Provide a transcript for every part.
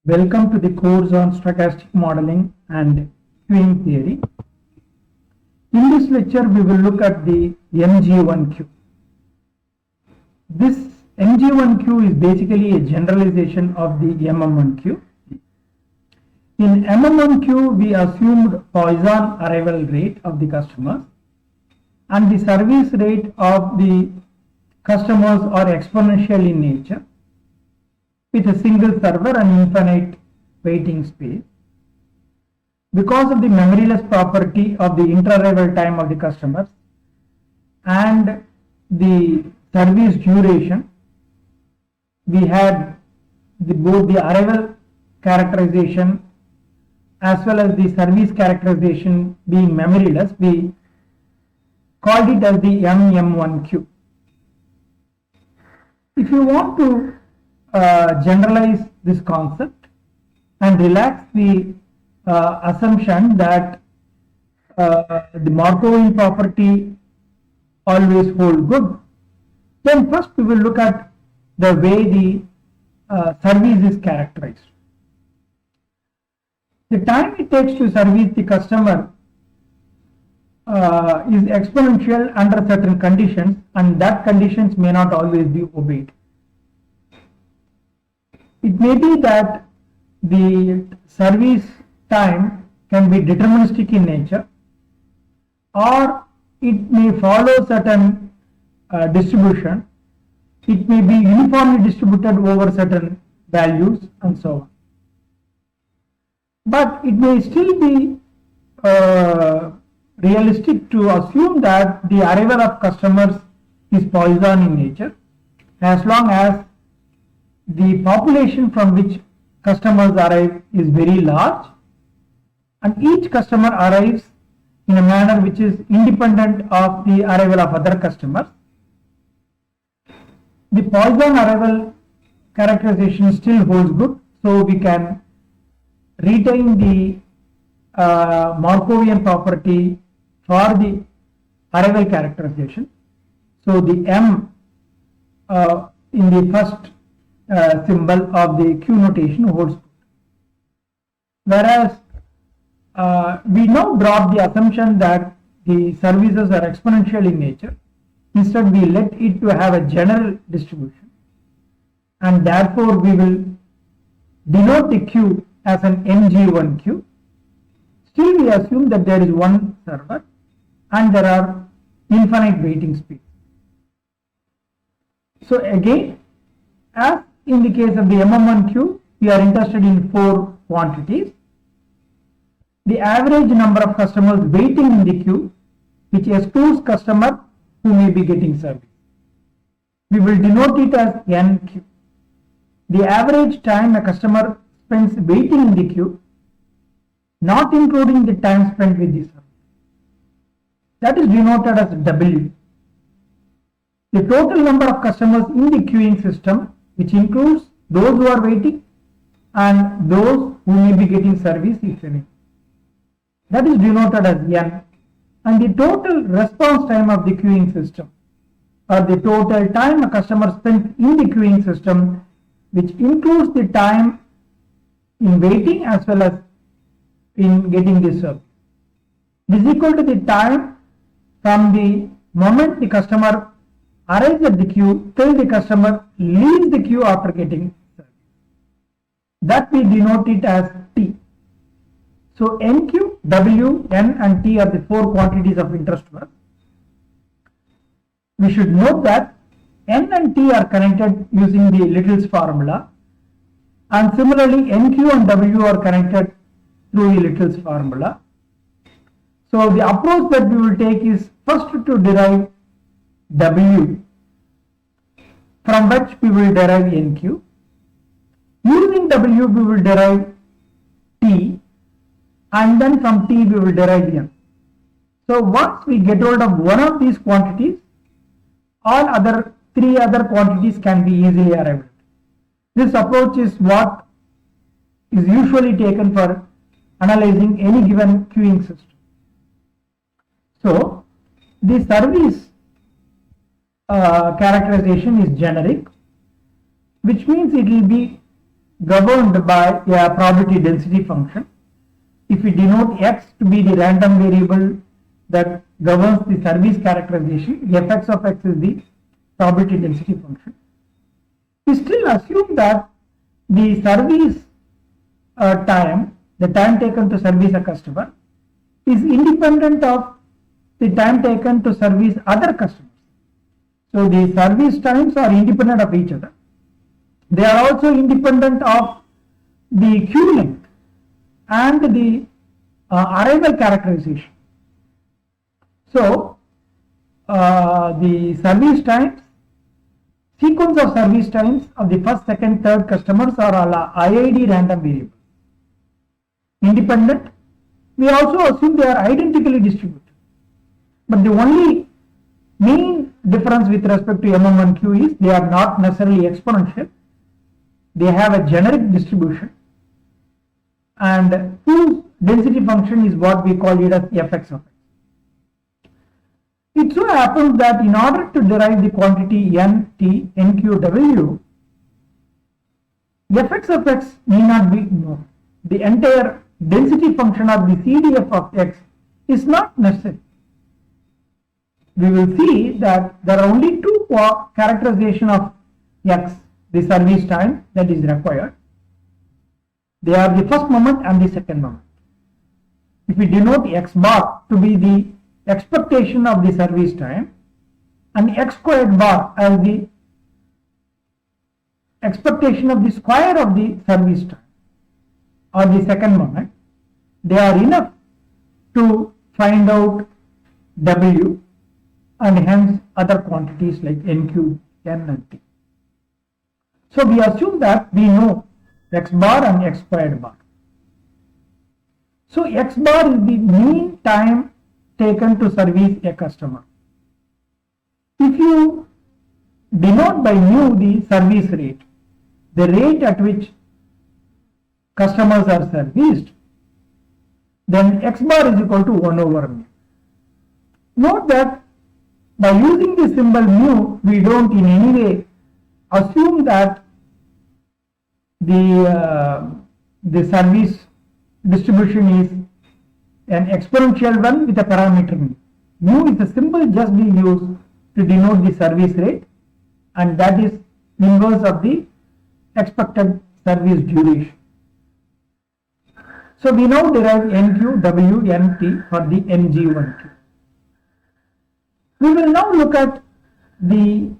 Welcome to the course on stochastic modeling and queuing theory. In this lecture, we will look at the MG1 queue. This MG1 queue is basically a generalization of the MM1 queue. In MM1 queue, we assumed Poisson arrival rate of the customers, and the service rate of the customers are exponential in nature, with a single server and infinite waiting space. Because of the memoryless property of the inter-arrival time of the customers and the service duration, we had both the arrival characterization as well as the service characterization being memoryless. We called it as the MM1 queue. If you want to generalize this concept and relax the assumption that the Markovian property always hold good, then first we will look at the way the service is characterized. The time it takes to service the customer is exponential under certain conditions, and that conditions may not always be obeyed. It may be that the service time can be deterministic in nature, or it may follow certain distribution. It may be uniformly distributed over certain values and so on. But it may still be realistic to assume that the arrival of customers is Poisson in nature, as long as the population from which customers arrive is very large, and each customer arrives in a manner which is independent of the arrival of other customers. The Poisson arrival characterization still holds good, so we can retain the Markovian property for the arrival characterization. So the M in the first symbol of the Q notation holds good. Whereas we now drop the assumption that the services are exponential in nature. Instead, we let it to have a general distribution, and therefore we will denote the queue as an MG1 queue. Still, we assume that there is one server and there are infinite waiting space. So again, as in the case of the MM1 queue, we are interested in 4 quantities: the average number of customers waiting in the queue, which excludes customer who may be getting service. We will denote it as NQ. The average time a customer spends waiting in the queue, not including the time spent with the service. That is denoted as W. The total number of customers in the queuing system, which includes those who are waiting and those who may be getting service if any. That is denoted as N. And the total response time of the queuing system, or the total time a customer spends in the queuing system, which includes the time in waiting as well as in getting the service, is equal to the time from the moment the customer arrives at the queue till the customer leaves the queue after getting service. That we denote it as T. So NQ, W, N and T are the 4 quantities of interest to us. We should note that N and T are connected using the Little's formula, and similarly NQ and W are connected through the Little's formula. So the approach that we will take is first to derive W, from which we will derive NQ. Using W we will derive T, and then from T we will derive N. So once we get hold of one of these quantities, all other 3 other quantities can be easily arrived at. This approach is what is usually taken for analyzing any given queuing system. So the service characterization is generic, which means it will be governed by a probability density function. If we denote x to be the random variable that governs the service characterization, fx of x is the probability density function. We still assume that the service time, the time taken to service a customer, is independent of the time taken to service other customers. So the service times are independent of each other. They are also independent of the queue length and the arrival characterization. So the service times, sequence of service times of the first, second, third customers are all IID random variables. Independent, we also assume they are identically distributed. But the only main difference with respect to MM1Q is they are not necessarily exponential. They have a generic distribution, and whose density function is what we call it as fx of x. It so happens that in order to derive the quantity n, t, n, q, w, fx of x need not be known. The entire density function of the CDF of x is not necessary. We will see that there are only two characterization of x, the service time, that is required. They are the first moment and the second moment. If we denote x bar to be the expectation of the service time and x squared bar as the expectation of the square of the service time or the second moment, they are enough to find out w and hence other quantities like n cube, n and t. So we assume that we know x bar and x squared bar. So x bar is the mean time taken to service a customer. If you denote by mu the service rate, the rate at which customers are serviced, then x bar is equal to 1 over mu. Note that by using the symbol mu, we don't in any way assume that the service distribution is an exponential one with a parameter mu. Mu is a symbol just being used to denote the service rate, and that is inverse of the expected service duration. So we now derive NQ, W, NT for the NG1Q. We will now look at the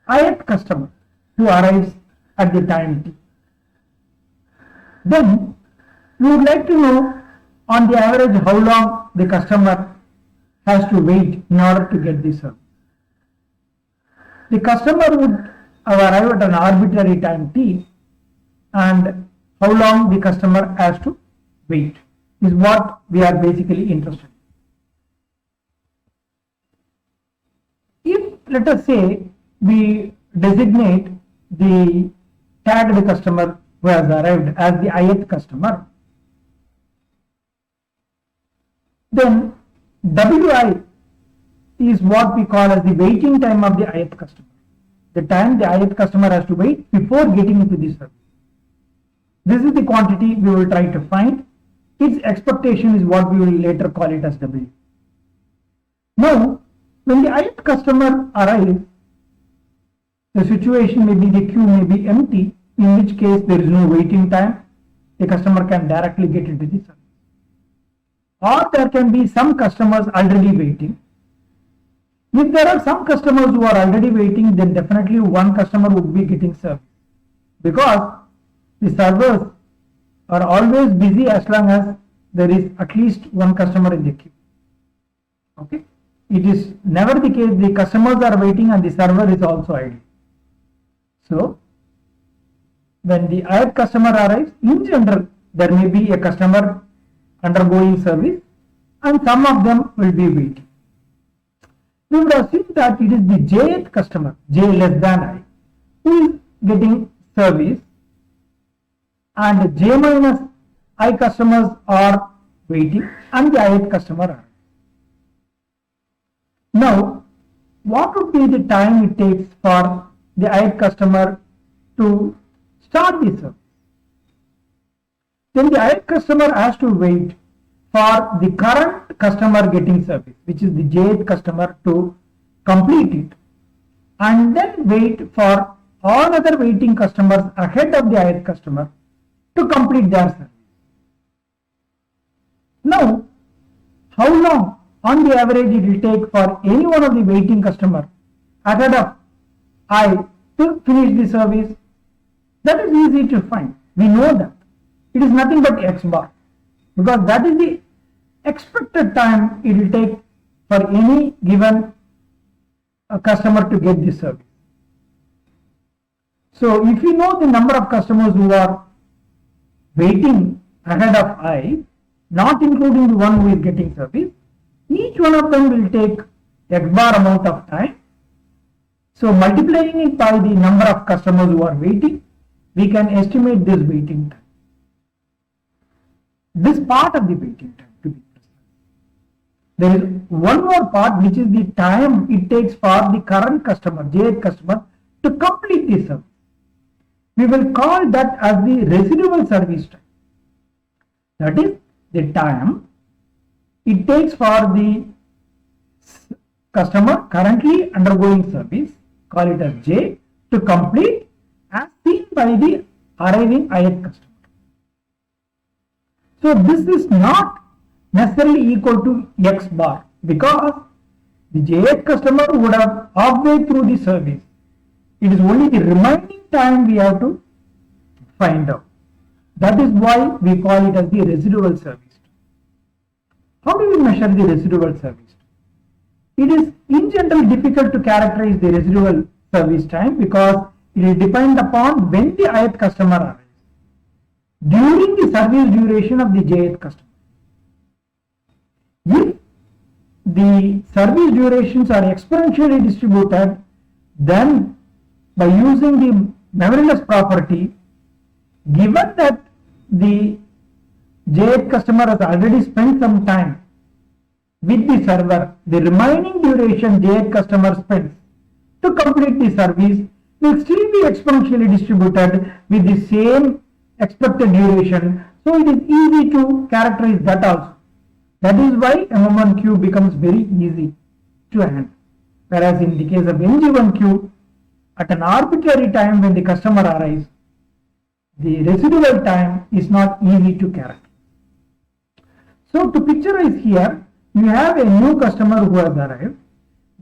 ith customer who arrives at the time t. Then we would like to know on the average how long the customer has to wait in order to get the service. The customer would arrive at an arbitrary time t, and how long the customer has to wait is what we are basically interested in. If, let us say, we designate the tagged customer who has arrived as the ith customer, then Wi is what we call as the waiting time of the ith customer, the time the ith customer has to wait before getting into the service. This is the quantity we will try to find. Its expectation is what we will later call it as W. Now, when the ith customer arrives, the situation may be the queue may be empty, in which case there is no waiting time. The customer can directly get into the service. Or there can be some customers already waiting. If there are some customers who are already waiting, then definitely one customer would be getting service, because the servers are always busy as long as there is at least one customer in the queue. Okay, it is never the case the customers are waiting and the server is also idle. So when the ith customer arrives, in general there may be a customer undergoing service and some of them will be waiting. We would assume that it is the jth customer, j less than I, who is getting service, and j minus I customers are waiting and the ith customer arrives. Now, what would be the time it takes for the ith customer to start the service. Then the ith customer has to wait for the current customer getting service, which is the jth customer, to complete it, and then wait for all other waiting customers ahead of the ith customer to complete their service. Now, how long on the average it will take for any one of the waiting customer ahead of I to finish the service? That is easy to find. We know that. It is nothing but x bar, because that is the expected time it will take for any given customer to get this service. So if you know the number of customers who are waiting ahead of I, not including the one who is getting service, each one of them will take x bar amount of time. So multiplying it by the number of customers who are waiting, we can estimate this waiting time. This part of the waiting time, to be precise. There is one more part, which is the time it takes for the current customer, jth customer, to complete the service. We will call that as the residual service time. That is the time it takes for the customer currently undergoing service, call it as J, to complete as seen by the arriving ith customer. So this is not necessarily equal to x bar, because the jth customer would have halfway through the service. It is only the remaining time we have to find out. That is why we call it as the residual service. How do we measure the residual service? It is in general difficult to characterize the residual service time, because it will depend upon when the ith customer arrives during the service duration of the jth customer. If the service durations are exponentially distributed, then by using the memoryless property, given that the jth customer has already spent some time with the server, the remaining duration jth customer spends to complete the service will still be exponentially distributed with the same expected duration. So it is easy to characterize that also. That is why MM1Q becomes very easy to handle. Whereas in the case of NG1Q, at an arbitrary time when the customer arrives, the residual time is not easy to characterize. So to picturize here, you have a new customer who has arrived.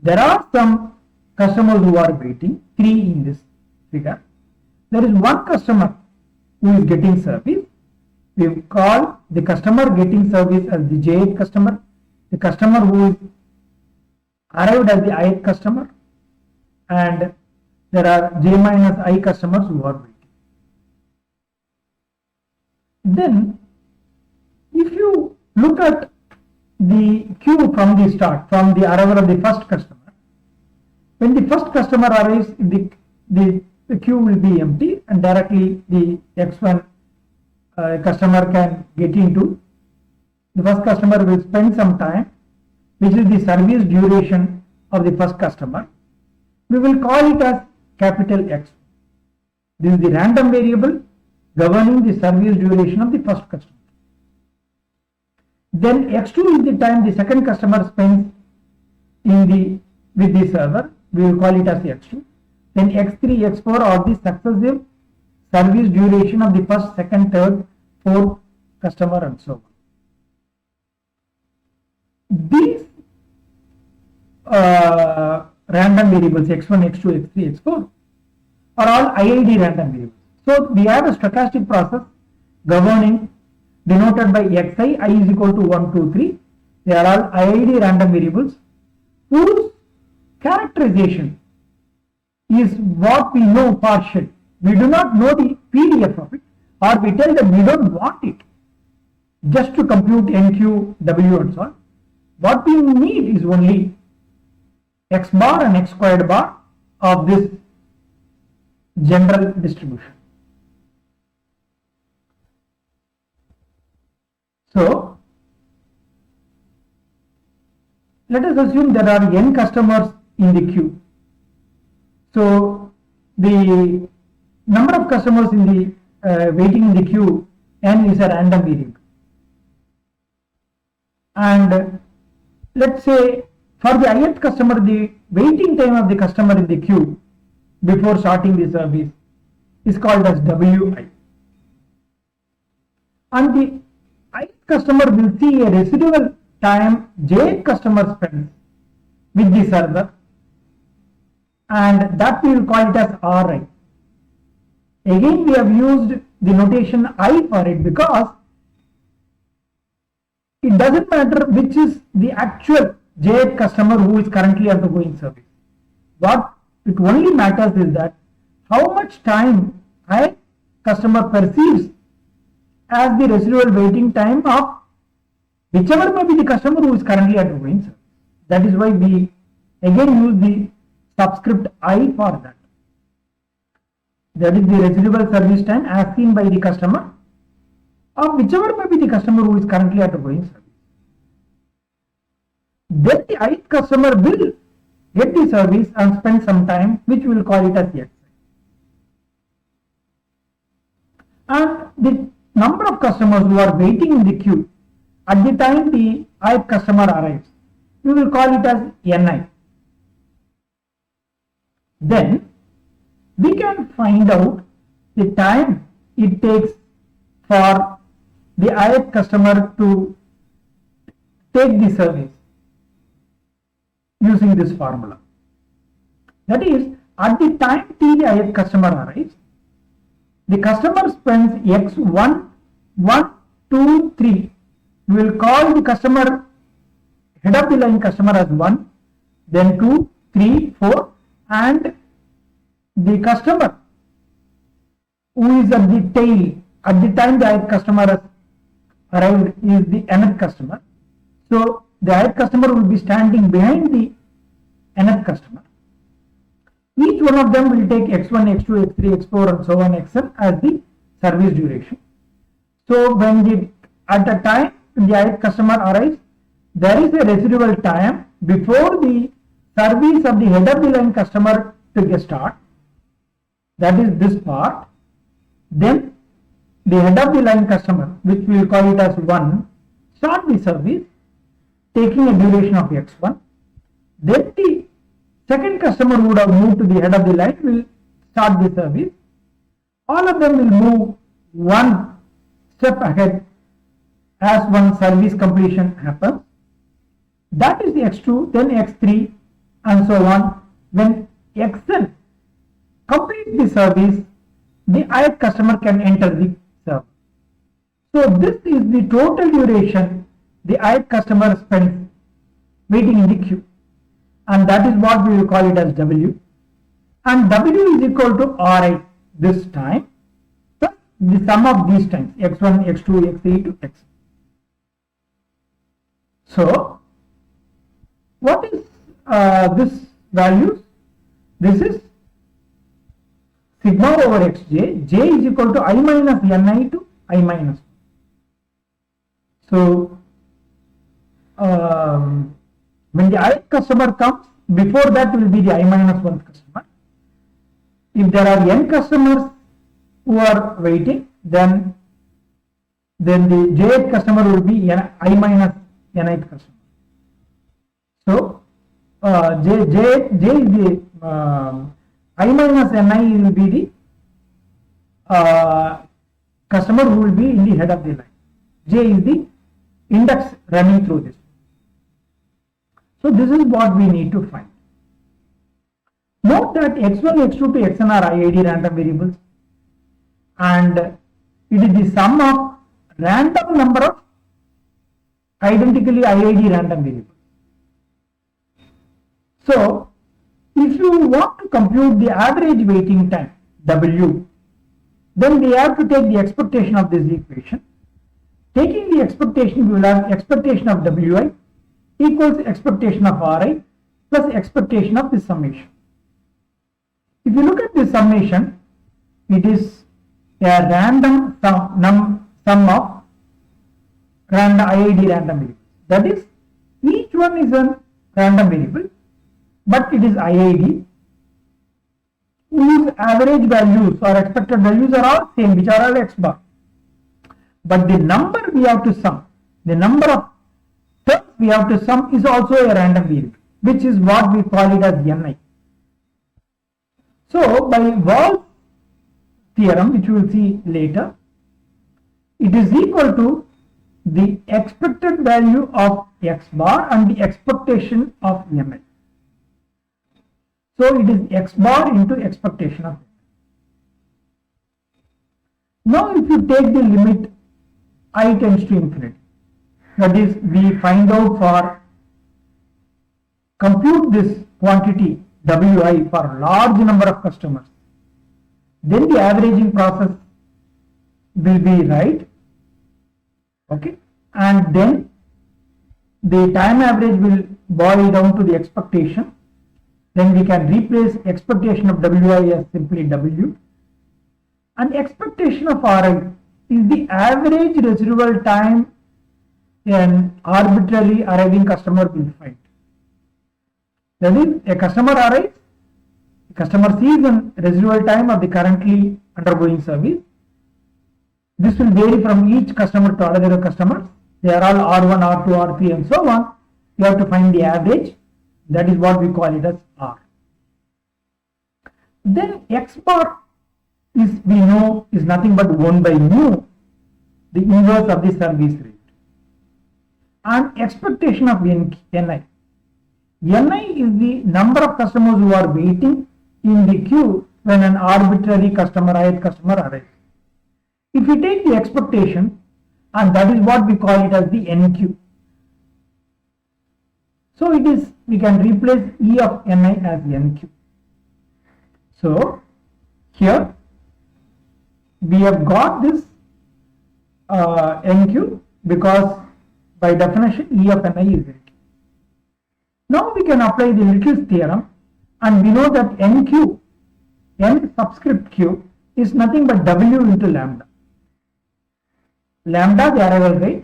There are some customers who are waiting, 3 in this figure. There is one customer who is getting service. We call the customer getting service as the jth customer, the customer who is arrived as the ith customer, and there are j minus I customers who are waiting. Then, if you look at the queue from the start, from the arrival of the first customer, when the first customer arrives, the queue will be empty, and directly the X1 customer can get into. The first customer will spend some time, which is the service duration of the first customer. We will call it as capital X. This is the random variable governing the service duration of the first customer. Then X2 is the time the second customer spends with the server. We will call it as X2. Then X3, X4 are the successive service duration of the first, second, third, fourth customer, and so on. These random variables X1, X2, X3, X4 are all IID random variables. So we have a stochastic process governing, denoted by Xi, I is equal to 1, 2, 3. They are all IID random variables whose characterization is what we know partially. We do not know the PDF of it, or we tell them we don't want it just to compute NQ, W and so on. What we need is only X bar and X squared bar of this general distribution. So, let us assume there are n customers in the queue. So, the number of customers in the waiting in the queue, n is a random variable. And let's say for the ith customer, the waiting time of the customer in the queue before starting the service is called as Wi. And the ith customer will see a residual time jth customer spends with the server, and that we will call it as Ri. Again, we have used the notation I for it because it doesn't matter which is the actual jth customer who is currently undergoing service. What it only matters is that how much time ith customer perceives as the residual waiting time of whichever may be the customer who is currently undergoing service. That is why we again use the subscript I for that. That is the residual service time as seen by the customer or whichever may be the customer who is currently undergoing service. Then the ith customer will get the service and spend some time, which we will call it as X. And the number of customers who are waiting in the queue at the time the ith customer arrives, we will call it as Ni. Then we can find out the time it takes for the ith customer to take the service using this formula. That is, at the time t the ith customer arrives, the customer spends x1, 1, 2, 3. We will call the customer head of the line customer as 1, then 2, 3, 4, and the customer who is at the tail at the time the ith customer has arrived is the nth customer. So the ith customer will be standing behind the nth customer. Each one of them will take x1, x2, x3, x4 and so on xn as the service duration. So when at the time the ith customer arrives, there is a residual time before the service of the head of the line customer to get start. That is this part. Then the head of the line customer, which we will call it as 1, start the service taking a duration of x1. Then the second customer who would have moved to the head of the line will start the service. All of them will move one step ahead as one service completion happens. That is the x2, then x3 and so on. When xn completes the service, the ith customer can enter the service. So this is the total duration the ith customer spends waiting in the queue, and that is what we will call it as W. And W is equal to Ri this time plus the sum of these times x1, x2, x3 to x. So what is this values? This is sigma over xj. J is equal to I minus Ni to I minus 1. So when the ith customer comes, before that will be the I minus 1 customer. If there are n customers who are waiting, then the jth customer will be I minus nth customer. So J is the I minus Ni will be the customer who will be in the head of the line. J is the index running through this. So this is what we need to find. Note that x1, x2 to xn are IID random variables, and it is the sum of random number of identically IID random variables. So if you want to compute the average waiting time W, then we have to take the expectation of this equation. Taking the expectation, we will have expectation of Wi equals expectation of Ri plus expectation of the summation. If you look at the summation, it is a random sum of random IID random variables. That is, each one is a random variable, but it is IID. whose average values or expected values are all same, which are all x bar. But the number we have to sum, the number of terms we have to sum is also a random variable, which is what we call it as Ni. So by Wahl's theorem, which we will see later, it is equal to the expected value of x bar and the expectation of Ni. So it is x bar into expectation of Ni. Now if you take the limit I tends to infinity, that is, we find out for compute this quantity Wi for a large number of customers, then the averaging process will be right, okay, and then the time average will boil down to the expectation. Then we can replace expectation of Wi as simply W, and expectation of Ri is the average residual time an arbitrarily arriving customer will find. That is, a customer arrives, the customer sees a residual time of the currently undergoing service. This will vary from each customer to other customers. They are all R1, R2, R3 and so on. You have to find the average. That is what we call it as R. Then x bar is, we know, is nothing but 1 by mu, the inverse of the service rate. And expectation of Ni. Ni is the number of customers who are waiting in the queue when an arbitrary customer, ith customer arrives. If we take the expectation, and that is what we call it as the NQ. So it is, we can replace E of Ni as NQ. So here we have got this NQ because by definition E of Ni is NQ. Now we can apply the Little's theorem, and we know that NQ, N subscript Q, is nothing but W into lambda. Lambda the arrival rate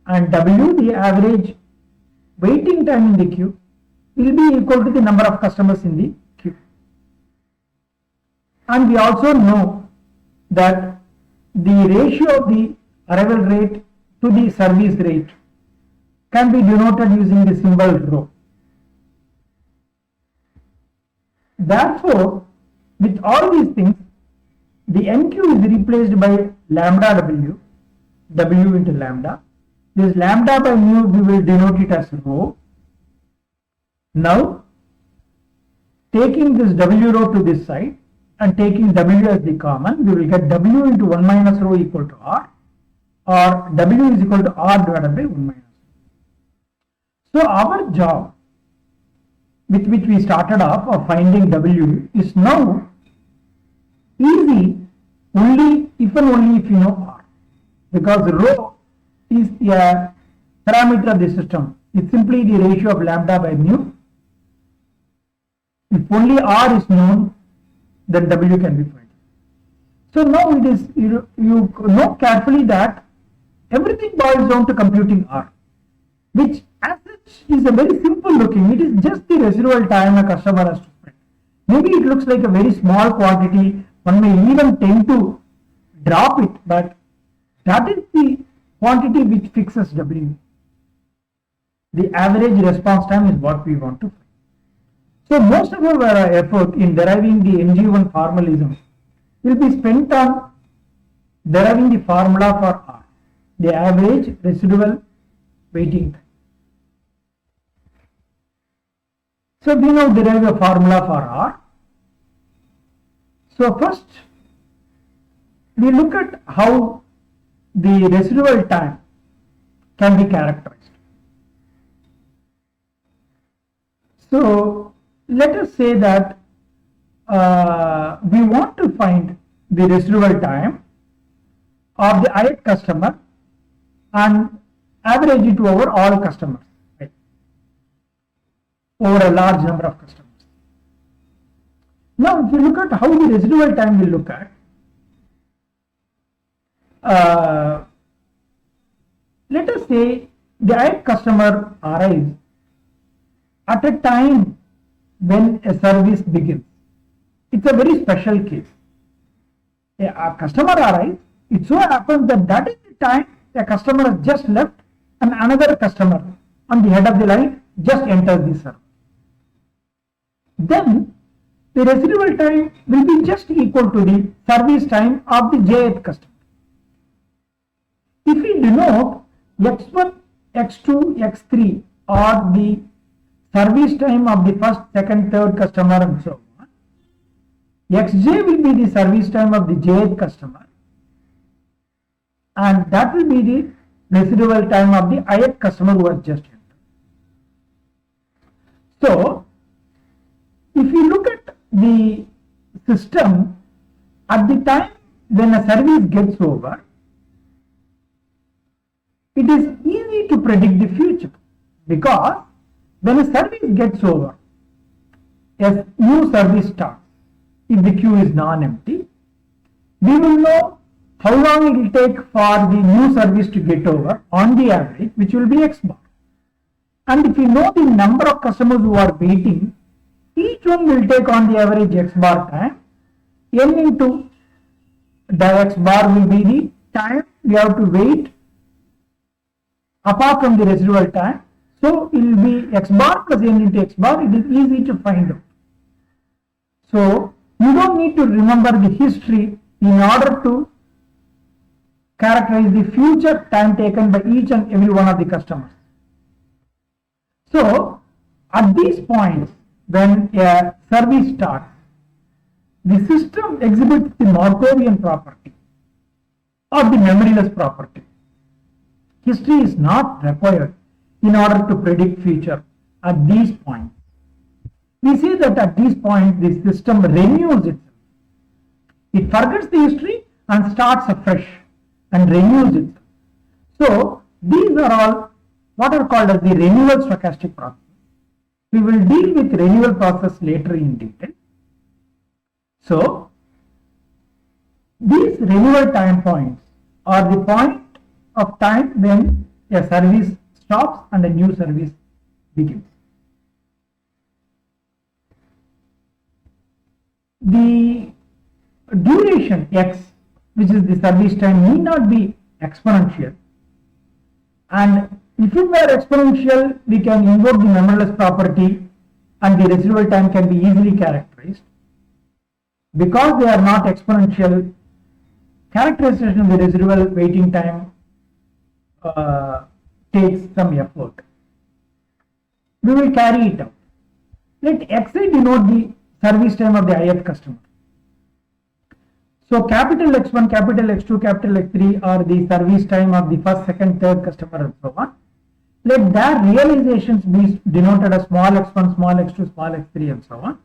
and W the average waiting time in the queue will be equal to the number of customers in the queue. And we also know that the ratio of the arrival rate to the service rate can be denoted using the symbol rho. Therefore, with all these things, the NQ is replaced by lambda W, W into lambda. This lambda by mu we will denote it as rho. Now, taking this W rho to this side and taking W as the common, we will get W into 1 minus rho equal to R, or W is equal to R divided by 1 minus rho. So our job with which we started off of finding W is now easy only if and only if you know R, because rho is a parameter of the system. It's simply the ratio of lambda by mu. If only R is known, then W can be found. So now it is, you know carefully that everything boils down to computing R, which as such is a very simple looking. It is just the residual time a customer has to spend. Maybe it looks like a very small quantity. One may even tend to drop it, but that is the quantity which fixes W. The average response time is what we want to find. So most of our effort in deriving the MG1 formalism will be spent on deriving the formula for R, the average residual waiting time. So we now derive a formula for R. So first we look at how the residual time can be characterized. So let us say that we want to find the residual time of the ith customer and average it over all customers, right, over a large number of customers. Now if you look at how the residual time we look at, let us say the ith customer arrives at a time when a service begins. It's a very special case. A customer arrives, it so happens that that is the time a customer has just left and another customer on the head of the line just enters the server. Then the residual time will be just equal to the service time of the jth customer. If we denote x1, x2, x3 or the service time of the first, second, third customer and so on, xj will be the service time of the jth customer and that will be the residual time of the ith customer who has just entered. So, if you look at the system at the time when a service gets over, it is easy to predict the future because when a service gets over, a new service starts. If the queue is non-empty, we will know how long it will take for the new service to get over on the average, which will be x bar. And if we know the number of customers who are waiting, each one will take on the average x bar time. N into the x bar will be the time we have to wait apart from the residual time. So it will be x bar plus n into x bar. It is easy to find out. So you don't need to remember the history in order to characterize the future time taken by each and every one of the customers. So at these points, when a service starts, the system exhibits the Markovian property or the memoryless property. History is not required in order to predict future at these points. We see that at these points the system renews itself. It forgets the history and starts afresh and renews itself. So these are all what are called as the renewal stochastic process. We will deal with renewal process later in detail. So these renewal time points are the point of time when a service stops and a new service begins. The duration x, which is the service time, need not be exponential, and if it were exponential, we can invoke the memoryless property and the residual time can be easily characterized. Because they are not exponential, characterization of the residual waiting time takes some effort. We will carry it out. Let xi denote the service time of the ith customer. So capital X1, capital X2, capital X3 are the service time of the first, second, third customer and so on. Let their realizations be denoted as small x1, small x2, small x3 and so on.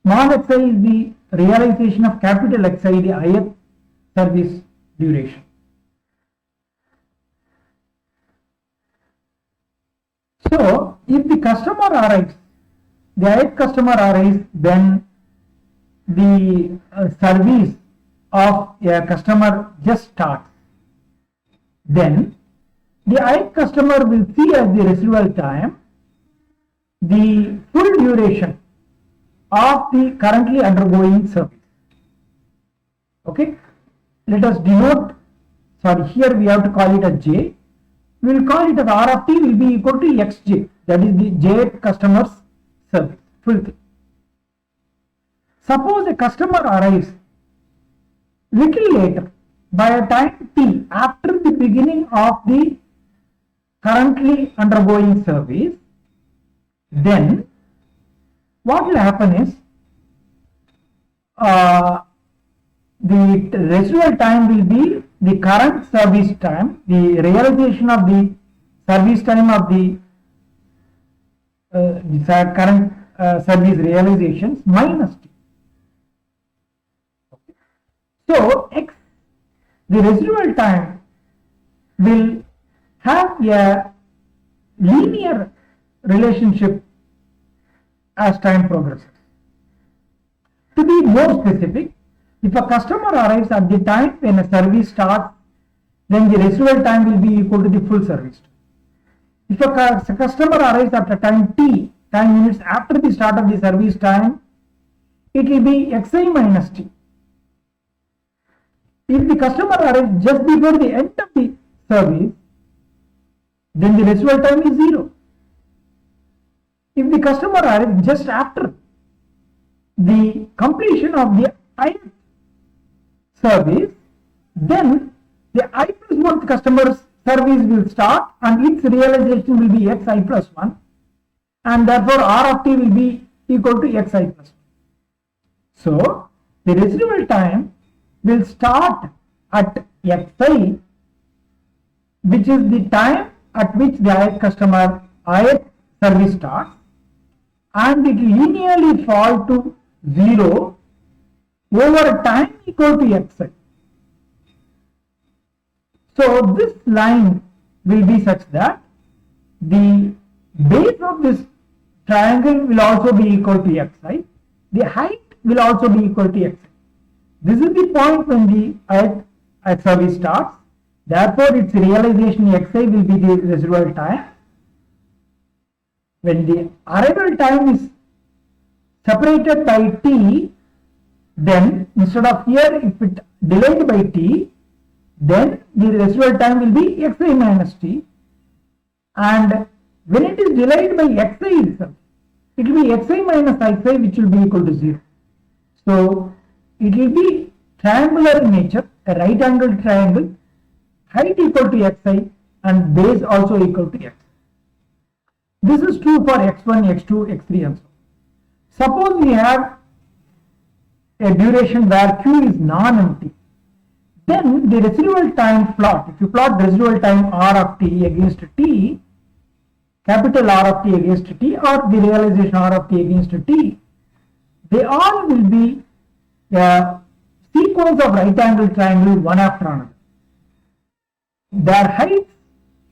Small xi is the realization of capital Xi, the ith service duration. So if the customer arrives, the ith customer arrives, then the service of a customer just starts. Then the ith customer will see as the residual time the full duration of the currently undergoing service. Okay, let us denote, sorry, here we have to call it as j. We will call it as r of t will be equal to xj, that is the jth customer's service, full thing. Suppose a customer arrives little later by a time t after the beginning of the currently undergoing service, then what will happen is the residual time will be the current service time, the realization of the service time of the current service realizations minus t. Okay. So x, the residual time will have a linear relationship as time progresses. To be more specific, if a customer arrives at the time when a service starts, then the residual time will be equal to the full service. If a customer arrives at a time t, time units after the start of the service time, it will be xi minus t. If the customer arrives just before the end of the service, then the residual time is 0. If the customer arrives just after the completion of the ith service, then the I plus 1th customer's service will start and its realization will be xi plus 1, and therefore R of t will be equal to xi plus 1. So the residual time will start at xi, which is the time at which the ith customer ith service starts, and it will linearly fall to 0 over time equal to xi. So this line will be such that the base of this triangle will also be equal to xi, the height will also be equal to xi. This is the point when the ith service starts, therefore its realization xi will be the residual time. When the arrival time is separated by t, then instead of here if it delayed by t, then the residual time will be xi minus t, and when it is delayed by xi itself, it will be xi minus xi, which will be equal to 0. So it will be triangular in nature, a right angled triangle, height equal to xi and base also equal to xi. This is true for x1, x2, x3 and so on. Suppose we have a duration where q is non-empty, then the residual time plot, if you plot residual time R of t against t, capital R of t against t, or the realization R of t against t, they all will be a sequence of right angle triangle one after another. Their heights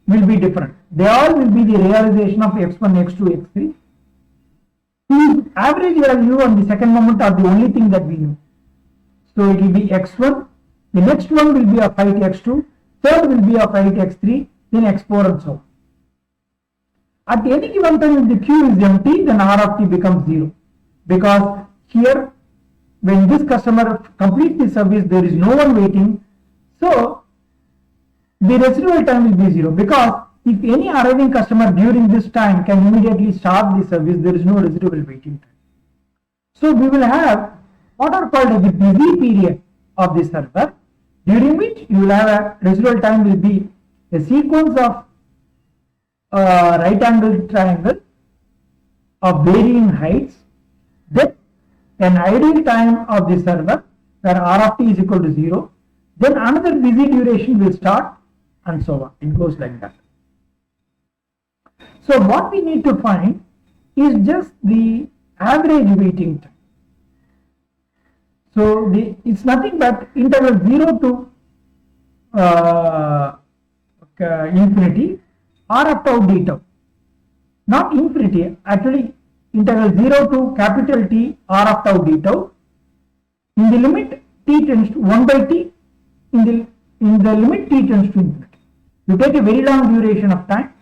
will be different. They all will be the realization of x1, x2, x3. Whose average value and the second moment are the only thing that we know. So it will be x1, the next one will be of height x2, third will be of height x3, then x4 and so on. At any given time if the q is empty, then R of t becomes 0, because here when this customer completes the service there is no one waiting, so the residual time will be 0, because if any arriving customer during this time can immediately start the service, there is no residual waiting time. So we will have what are called as the busy period of the server, during which you will have a residual time will be a sequence of right angled triangle of varying heights, then an idle time of the server where R of t is equal to 0, then another busy duration will start, and so on. It goes like that. So what we need to find is just the average waiting time. So it's nothing but interval 0 to infinity R of tau d tau, not infinity, actually interval 0 to capital T R of tau d tau. In the limit t tends to 1 by t, in the limit t tends to infinity. You take a very long duration of time,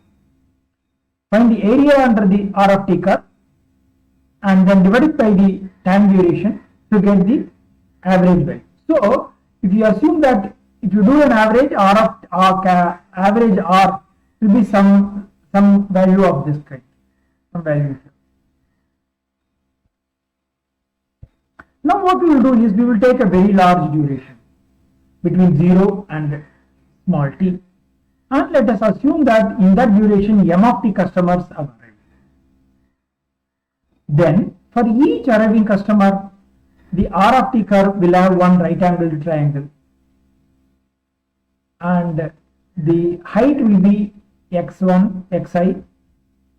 find the area under the R of t curve, and then divide it by the time duration to get the average value. So if you assume that if you do an average average R will be some value of this kind, some value here. Now what we will do is we will take a very large duration between 0 and small t, and let us assume that in that duration m of t customers have arrived. Then for each arriving customer, the R of t curve will have one right angled triangle, and the height will be x1, xi,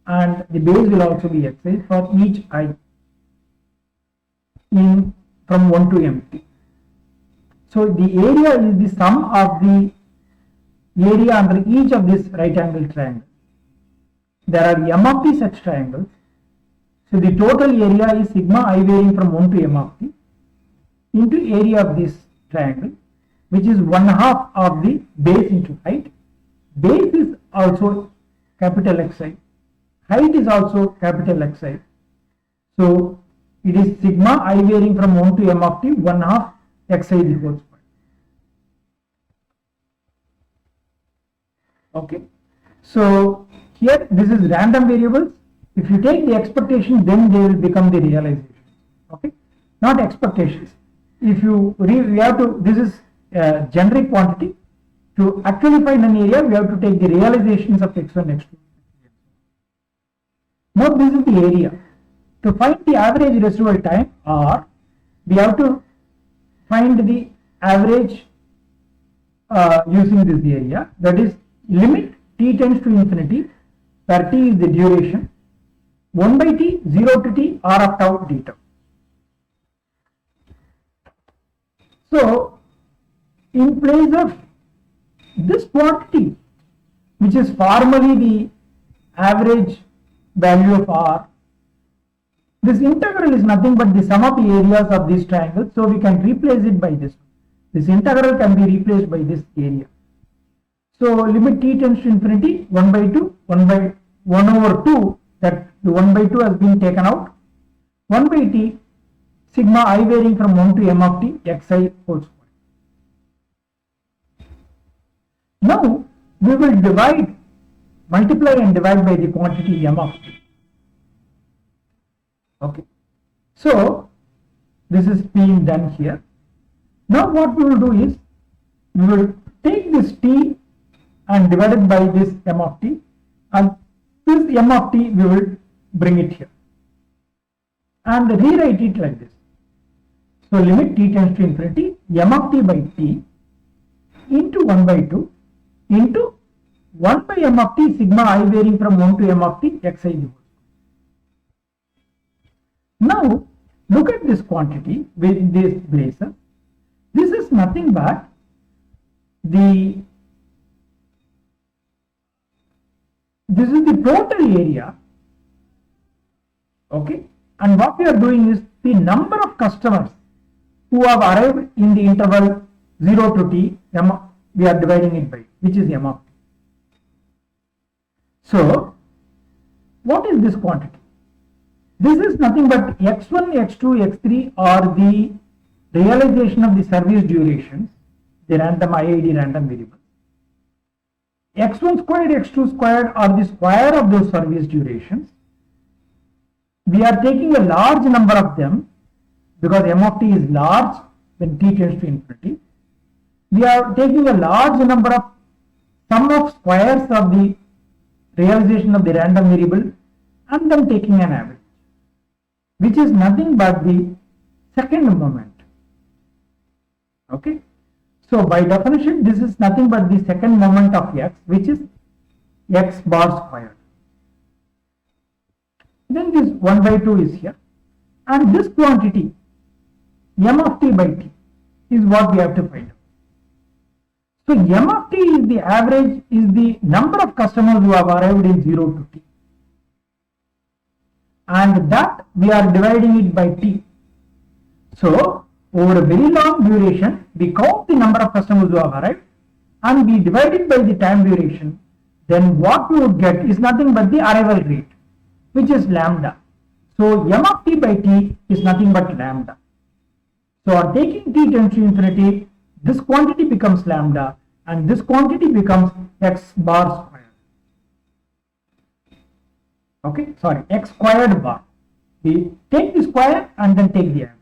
and the base will also be xi for each I in from 1 to empty. So the area is the sum of the area under each of this right angle triangle. There are m of t such triangles. So the total area is sigma I varying from 1 to m of t into area of this triangle, which is 1/2 of the base into height. Base is also capital Xi, height is also capital Xi. So it is sigma I varying from 1 to m of t 1 half xi the whole square. Okay, so here this is random variables. If you take the expectation, then they will become the realization. Okay, not expectations. If you we have to, this is generic quantity. To actually find an area, we have to take the realizations of x1, x2. Now this is the area. To find the average residual time, or we have to find the average using this area, that is limit t tends to infinity, where t is the duration, 1 by t, 0 to t, r of tau d tau. So in place of this quantity, which is formally the average value of r, this integral is nothing but the sum of the areas of these triangles, so we can replace it by this. This integral can be replaced by this area. So limit t tends to infinity, 1 by 2, 1 over 2, that the 1 by 2 has been taken out, 1 by t, sigma I varying from 1 to m of t xi whole square. Now we will multiply and divide by the quantity m of t. Okay, so this is being done here. Now what we will do is, we will take this t and divide it by this m of t, and this m of t we will bring it here and rewrite it like this. So limit t tends to infinity, m of t by t into 1 by 2 into 1 by m of t sigma I varying from 1 to m of t xi. Now look at this quantity with this braces. This is nothing but this is the total area. Okay, and what we are doing is the number of customers who have arrived in the interval 0 to t, we are dividing it by, which is m of t. So what is this quantity? This is nothing but x1, x2, x3 are the realization of the service durations, the random IID random variables. x1 squared, x2 squared are the square of those service durations. We are taking a large number of them because m of t is large when t tends to infinity. We are taking a large number of sum of squares of the realization of the random variable and then taking an average, which is nothing but the second moment. Okay, so by definition this is nothing but the second moment of x, which is x bar squared. Then this 1 by 2 is here, and this quantity m of t by t is what we have to find out. So m of t is the average, is the number of customers who have arrived in 0 to t, and that we are dividing it by t. So over a very long duration, we count the number of customers who have arrived and we divide it by the time duration. Then what we would get is nothing but the arrival rate, which is lambda. So m of t by t is nothing but lambda. So on taking t tends to infinity, this quantity becomes lambda and this quantity becomes x bar squared. Okay, sorry, x squared bar. We take the square and then take the average.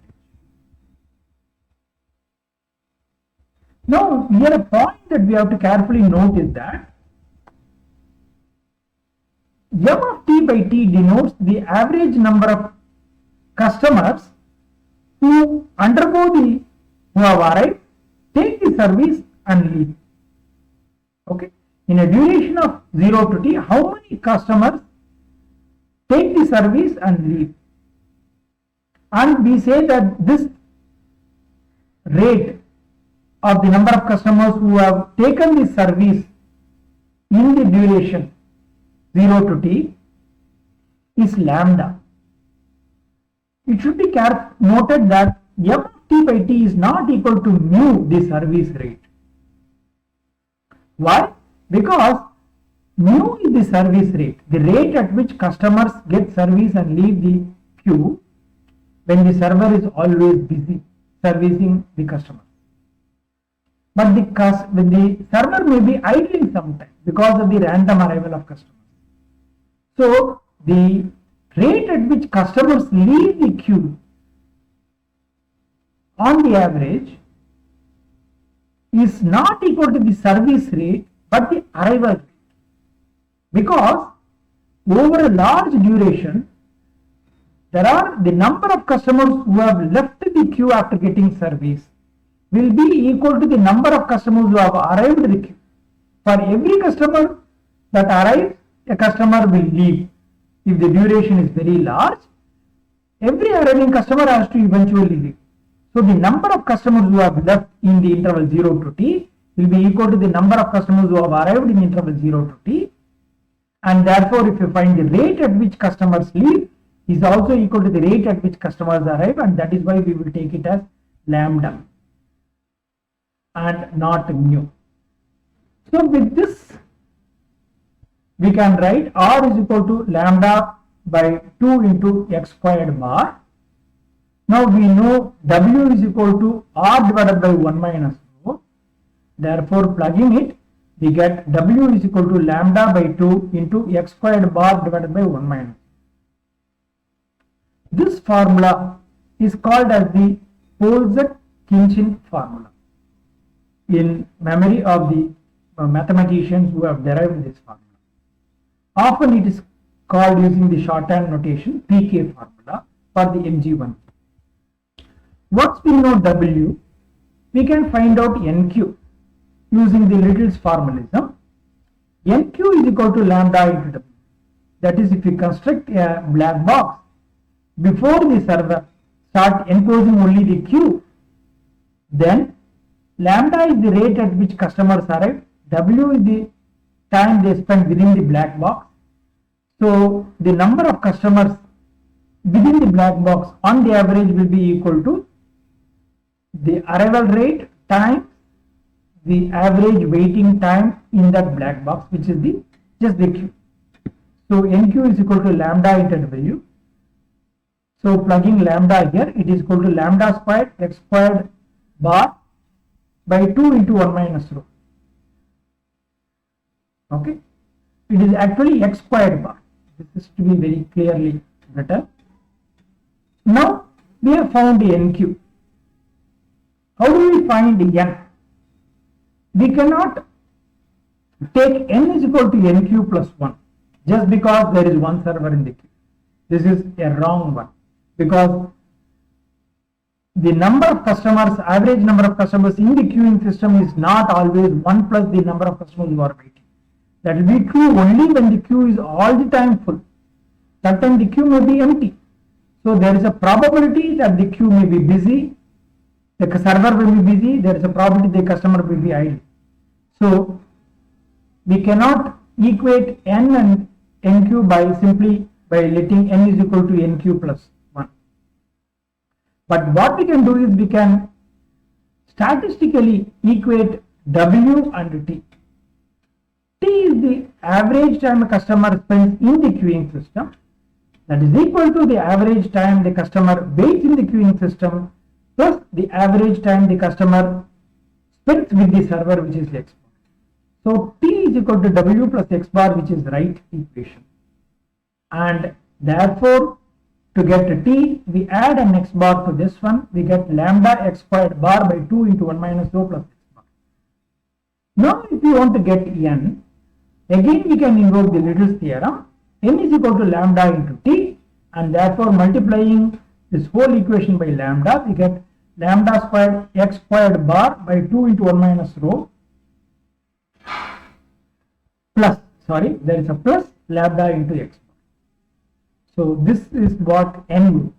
Now here a point that we have to carefully note is that m of t by t denotes the average number of customers who who have arrived, take the service and leave. Okay, in a duration of 0 to t, how many customers take the service and leave? And we say that this rate of the number of customers who have taken the service in the duration 0 to t is lambda. It should be noted that m of t by t is not equal to mu, the service rate. Why? Because mu is the service rate, the rate at which customers get service and leave the queue, when the server is always busy servicing the customer. But the server may be idling sometimes because of the random arrival of customers. So the rate at which customers leave the queue on the average is not equal to the service rate but the arrival rate, because over a large duration there are the number of customers who have left the queue after getting service will be equal to the number of customers who have arrived in the queue. For every customer that arrives, a customer will leave. If the duration is very large, every arriving customer has to eventually leave. So the number of customers who have left in the interval 0 to t will be equal to the number of customers who have arrived in the interval 0 to t, and therefore if you find the rate at which customers leave is also equal to the rate at which customers arrive, and that is why we will take it as lambda and not mu. So with this we can write R is equal to lambda by 2 into x squared bar. Now we know W is equal to R divided by 1 minus rho. Therefore plugging it, we get W is equal to lambda by 2 into x squared bar divided by 1 minus. This formula is called as the Polzak-Khinchin formula in memory of the mathematicians who have derived this formula. Often it is called using the shorthand notation pk formula for the mg1. Once we know W, we can find out nq using the Little's formalism. Nq is equal to lambda into W. That is, if we construct a black box before the server start enclosing only the queue, then lambda is the rate at which customers arrive, W is the time they spend within the black box. So the number of customers within the black box on the average will be equal to the arrival rate times the average waiting time in that black box, which is just the queue. So nq is equal to lambda into W. So plugging lambda here, it is equal to lambda squared x squared bar by 2 into 1 minus rho. Okay, it is actually x squared bar. This is to be very clearly written. Now we have found the nq. How do we find n? We cannot take n is equal to nq plus 1 just because there is one server in the queue. This is a wrong one, because the number of customers, average number of customers in the queuing system is not always 1 plus the number of customers who are waiting. That will be true only when the queue is all the time full. That time the queue may be empty. So there is a probability that the queue may be busy, the server will be busy, there is a probability the customer will be idle. So we cannot equate n and nq by simply by letting n is equal to nq plus 1. But what we can do is we can statistically equate W and T. T is the average time a customer spends in the queuing system, that is equal to the average time the customer waits in the queuing system plus the average time the customer spends with the server, which is x bar. So T is equal to W plus x bar, which is right equation. And therefore to get a T, we add an x bar to this one, we get lambda x squared bar by 2 into 1 minus rho plus x bar. Now if you want to get n, again we can invoke the Little's theorem. N is equal to lambda into T, and therefore multiplying this whole equation by lambda, we get lambda squared x squared bar by 2 into 1 minus rho plus, sorry, there is a plus lambda into x bar. So this is what n will.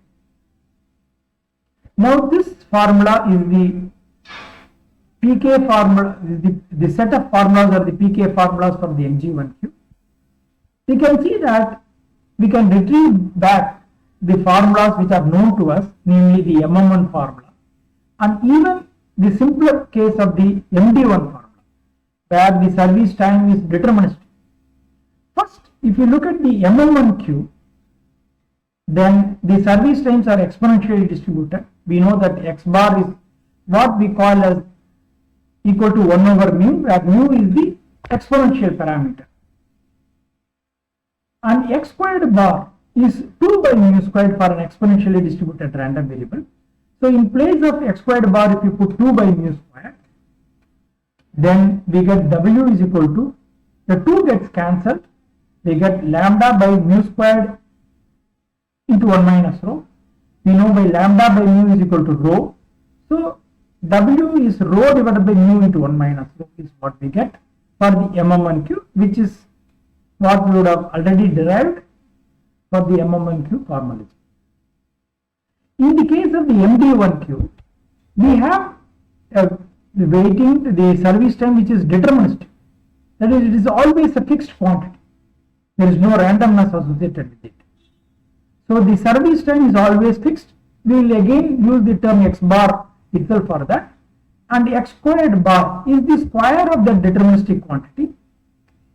Now this formula is the pk formula, the set of formulas are the pk formulas for the mg1q. We can see that we can retrieve back the formulas which are known to us, namely the MM1 formula, and even the simpler case of the MD1 formula, where the service time is deterministic. First, if you look at the MM1Q, then the service times are exponentially distributed. We know that x bar is what we call as equal to 1 over mu, where mu is the exponential parameter. And x squared bar is 2 by mu squared for an exponentially distributed random variable. So in place of x squared bar, if you put 2 by mu squared, then we get w is equal to, the 2 gets cancelled, we get lambda by mu squared into 1 minus rho. We know by lambda by mu is equal to rho. So w is rho divided by mu into 1 minus rho is what we get for the MM1Q, which is what we would have already derived for the MM1Q formalism. In the case of the MD1Q, we have the waiting, the service time which is deterministic. That is, it is always a fixed quantity. There is no randomness associated with it. So the service time is always fixed. We will again use the term x bar itself for that. And x squared bar is the square of the deterministic quantity.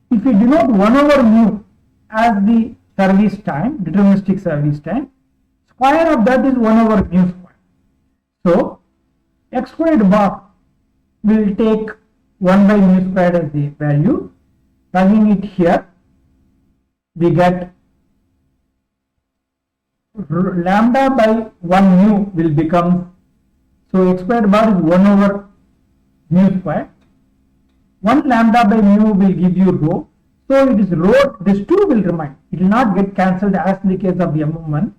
If we denote 1 over mu as the service time, deterministic service time, square of that is 1 over mu square. So x squared bar will take 1 by mu squared as the value. Plugging it here, we get lambda by 1 mu will become, so x squared bar is 1 over mu square. 1 lambda by mu will give you rho. So it is rho, this 2 will remain. It will not get cancelled as in the case of the MM1.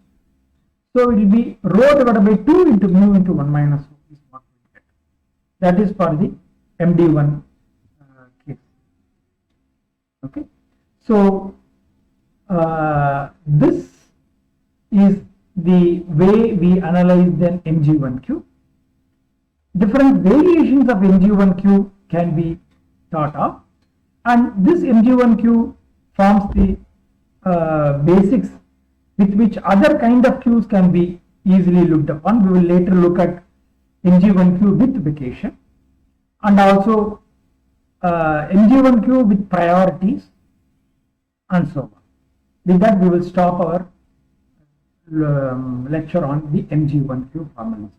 So it will be rho divided by 2 into mu into 1 minus rho is what we get. That is for the MD1 case. Okay. So this is the way we analyze then MG1Q. Different variations of MG1Q can be thought of, and this MG1Q forms the basics with which other kind of queues can be easily looked upon. We will later look at MG1Q with vacation, and also MG1Q with priorities, and so on. With that, we will stop our lecture on the MG1Q formalism.